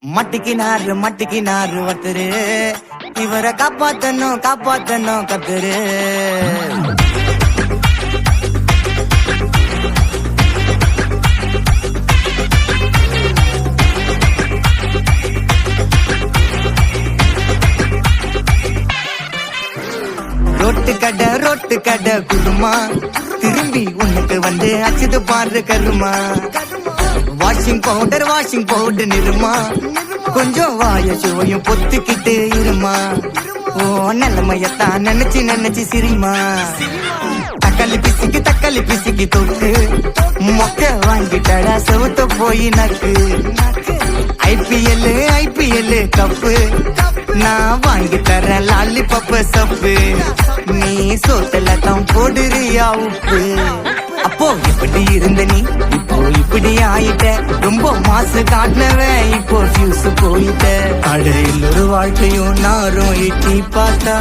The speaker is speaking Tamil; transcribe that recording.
மட்டிக்கினாரு ஒருத்தரு இவரை காப்பாத்தணும் கத்துரு. ரோட்டு கடை குருமா திரும்பி உனக்கு வந்து அச்சுது பாரு கருமா. வாஷிங் பவுடர் நிறுமா கொஞ்சம் வாய சுவையும் பொத்துக்கிட்டு இருமா. ஓ நிலைமையத்தான் நினைச்சு சிரிமா. தக்காளி பிசிக்கு தொட்டு மொக்க வாங்கிட்டடா செவுத்த போய் நக்கு. ஐபிஎல் கப்பு நான் வாங்கி தரேன் லாலிபப்பு சப்பு. நீ சோத்தல தான் போடுறியா உப்பு. அப்போ இப்படி இருந்த நீ இப்போ இப்படி ஆயிட்ட. ரொம்ப மாசு காட்டினவன் இப்போ ஃபியூஸ் போயிட்ட. அடையில் ஒரு வாழ்க்கையும் நாரும் எட்டி பார்த்தா